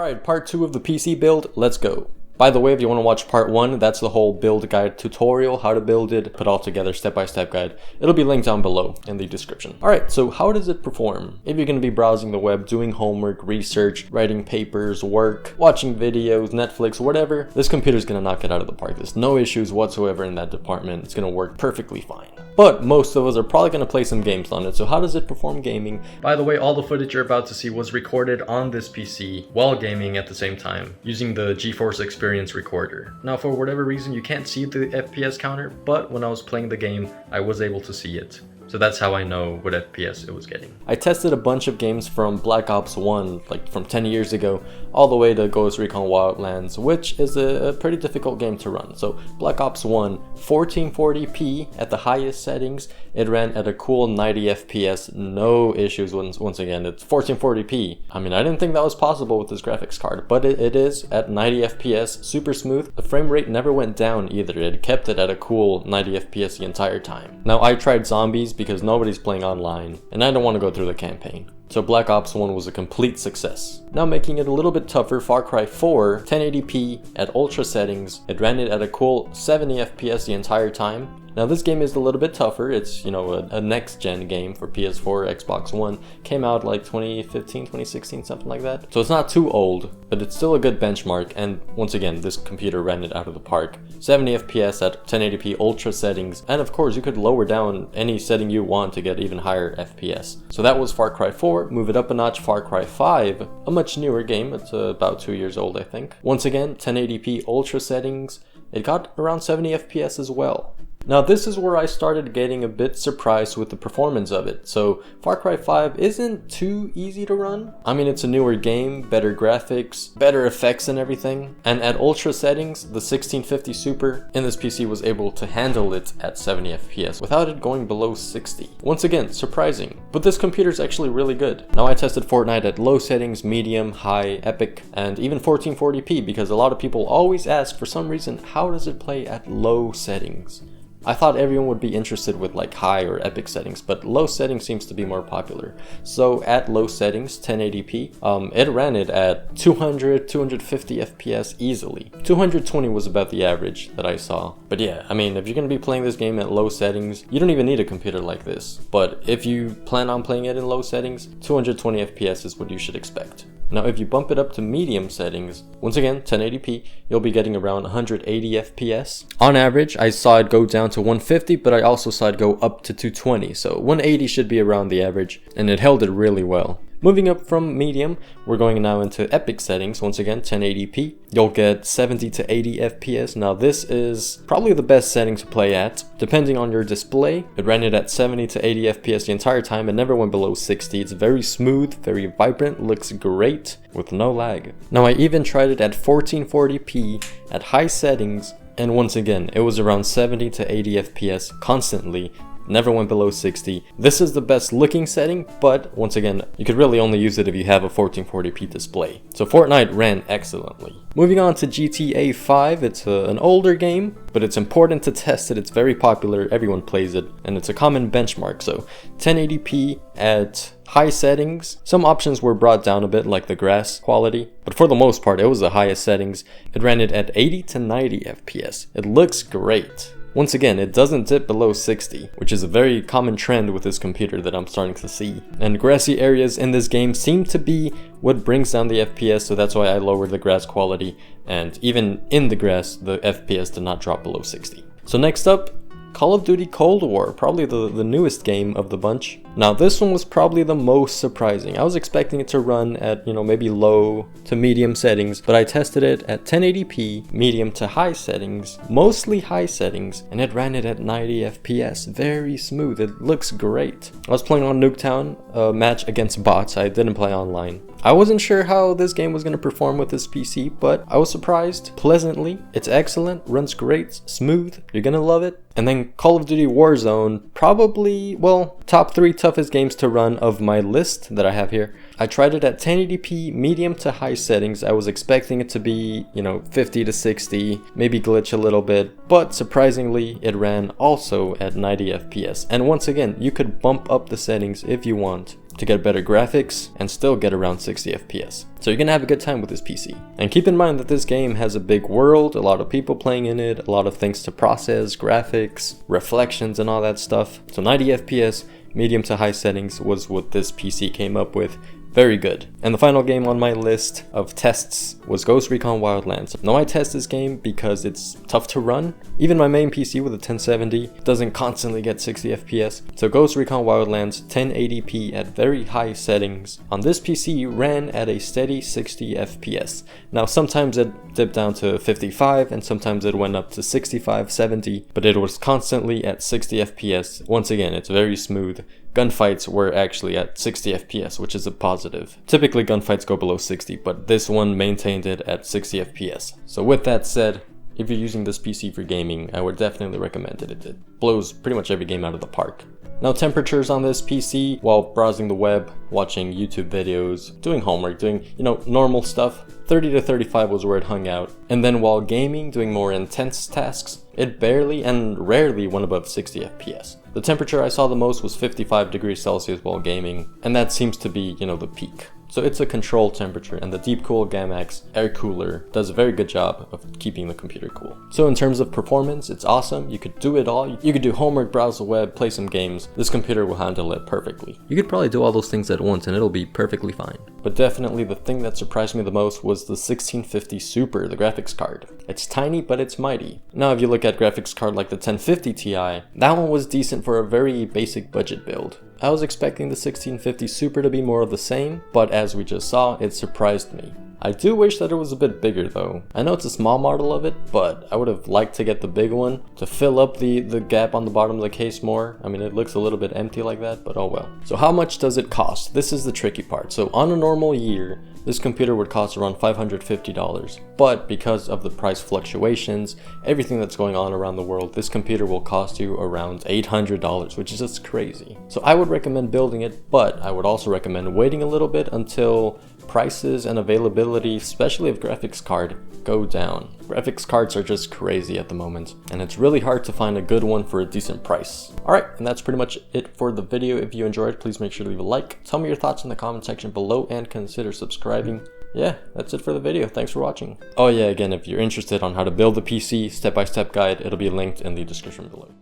Alright, part 2 of the PC build, let's go. By the way, if you want to watch part 1, that's the whole build guide tutorial, how to build it, put all together, step-by-step guide. It'll be linked down below in the description. Alright, so how does it perform? If you're going to be browsing the web, doing homework, research, writing papers, work, watching videos, Netflix, whatever, this computer's going to knock it out of the park. There's no issues whatsoever in that department. It's going to work perfectly fine. But most of us are probably going to play some games on it, so how does it perform gaming? By the way, all the footage you're about to see was recorded on this PC while gaming at the same time, using the GeForce Experience recorder. Now, for whatever reason, you can't see the FPS counter, but when I was playing the game, I was able to see it. So that's how I know what FPS it was getting. I tested a bunch of games from Black Ops 1, like from 10 years ago, all the way to Ghost Recon Wildlands, which is a pretty difficult game to run. So Black Ops 1, 1440p at the highest settings, it ran at a cool 90 FPS, no issues once again, it's 1440p. I mean, I didn't think that was possible with this graphics card, but it is at 90 FPS, super smooth. The frame rate never went down either, it kept it at a cool 90 FPS the entire time. Now, I tried zombies because nobody's playing online, and I don't want to go through the campaign. So Black Ops 1 was a complete success. Now making it a little bit tougher, Far Cry 4, 1080p at ultra settings, it ran it at a cool 70 FPS the entire time. Now this game is a little bit tougher, it's, you know, a next gen game for PS4, Xbox One, came out like 2015, 2016, something like that. So it's not too old, but it's still a good benchmark, and once again, this computer ran it out of the park. 70 FPS at 1080p ultra settings, and of course you could lower down any setting you want to get even higher FPS. So that was Far Cry 4, move it up a notch, Far Cry 5, a much newer game, it's about 2 years old I think. Once again, 1080p ultra settings, it got around 70 FPS as well. Now this is where I started getting a bit surprised with the performance of it. So Far Cry 5 isn't too easy to run. I mean, it's a newer game, better graphics, better effects and everything. And at ultra settings, the 1650 Super in this PC was able to handle it at 70 FPS without it going below 60. Once again, surprising. But this computer is actually really good. Now I tested Fortnite at low settings, medium, high, epic, and even 1440p because a lot of people always ask for some reason, how does it play at low settings? I thought everyone would be interested with like high or epic settings, but low settings seems to be more popular. So at low settings, 1080p, it ran it at 200, 250 FPS easily. 220 was about the average that I saw. But yeah, I mean, if you're going to be playing this game at low settings, you don't even need a computer like this. But if you plan on playing it in low settings, 220 FPS is what you should expect. Now if you bump it up to medium settings, once again 1080p, you'll be getting around 180 FPS. On average, I saw it go down to 150, but I also saw it go up to 220, so 180 should be around the average, and it held it really well. Moving up from medium, we're going now into epic settings. Once again, 1080p. You'll get 70 to 80 FPS. Now this is probably the best setting to play at. Depending on your display, it ran it at 70 to 80 FPS the entire time. It never went below 60. It's very smooth, very vibrant, looks great with no lag. Now I even tried it at 1440p at high settings. And once again, it was around 70 to 80 FPS constantly. Never went below 60. This is the best looking setting, but once again, you could really only use it if you have a 1440p display. So Fortnite ran excellently. Moving on to GTA 5, it's an older game, but it's important to test it. It's very popular, everyone plays it, and it's a common benchmark. So 1080p at high settings. Some options were brought down a bit, like the grass quality, but for the most part, it was the highest settings. It ran it at 80 to 90 FPS. It looks great. Once again, it doesn't dip below 60, which is a very common trend with this computer that I'm starting to see. And grassy areas in this game seem to be what brings down the FPS, so that's why I lowered the grass quality. And even in the grass, the FPS did not drop below 60. So next up, Call of Duty Cold War, probably the newest game of the bunch. Now this one was probably the most surprising. I was expecting it to run at, maybe low to medium settings, but I tested it at 1080p, medium to high settings, mostly high settings, and it ran it at 90 FPS. Very smooth, it looks great. I was playing on Nuketown, a match against bots. I didn't play online. I wasn't sure how this game was going to perform with this PC, but I was surprised pleasantly. It's excellent, runs great, smooth, you're gonna love it. And then Call of Duty Warzone, probably, well, top 3 toughest games to run of my list that I have here. I tried it at 1080p medium to high settings. I was expecting it to be, 50 to 60, maybe glitch a little bit, but surprisingly it ran also at 90 FPS. And once again, you could bump up the settings if you want. to get better graphics and still get around 60 FPS. So you're gonna have a good time with this PC. And keep in mind that this game has a big world, a lot of people playing in it, a lot of things to process, graphics, reflections and all that stuff. So 90 FPS, medium to high settings was what this PC came up with. Very good. And the final game on my list of tests was Ghost Recon Wildlands. Now I test this game because it's tough to run. Even my main PC with a 1070 doesn't constantly get 60 FPS. So Ghost Recon Wildlands 1080p at very high settings on this PC ran at a steady 60 FPS. Now sometimes it dipped down to 55 and sometimes it went up to 65, 70, but it was constantly at 60 FPS. Once again, it's very smooth. Gunfights were actually at 60 FPS, which is a positive. Typically gunfights go below 60, but this one maintained it at 60 FPS. So with that said, if you're using this PC for gaming, I would definitely recommend it. It blows pretty much every game out of the park. Now temperatures on this PC, while browsing the web, watching YouTube videos, doing homework, doing, normal stuff, 30 to 35 was where it hung out. And then while gaming, doing more intense tasks, it barely and rarely went above 60 FPS. The temperature I saw the most was 55 degrees Celsius while gaming, and that seems to be, the peak. So it's a controlled temperature, and the Deepcool Gamax air cooler does a very good job of keeping the computer cool. So in terms of performance, it's awesome. You could do it all. You could do homework, browse the web, play some games. This computer will handle it perfectly. You could probably do all those things at once and it'll be perfectly fine. But definitely the thing that surprised me the most was the 1650 Super, the graphics card. It's tiny, but it's mighty. Now if you look at graphics card like the 1050 Ti, that one was decent for a very basic budget build. I was expecting the 1650 Super to be more of the same, but as we just saw, it surprised me. I do wish that it was a bit bigger though. I know it's a small model of it, but I would have liked to get the big one to fill up the gap on the bottom of the case more. I mean, it looks a little bit empty like that, but oh well. So how much does it cost? This is the tricky part. So on a normal year, this computer would cost around $550, but because of the price fluctuations, everything that's going on around the world, this computer will cost you around $800, which is just crazy. So I would recommend building it, but I would also recommend waiting a little bit until prices and availability, especially of graphics card, go down. Graphics cards are just crazy at the moment, and it's really hard to find a good one for a decent price. Alright, and that's pretty much it for the video. If you enjoyed, please make sure to leave a like, tell me your thoughts in the comment section below, and consider subscribing. Yeah, that's it for the video. Thanks for watching. Oh yeah, again, if you're interested on how to build a PC, step-by-step guide, it'll be linked in the description below.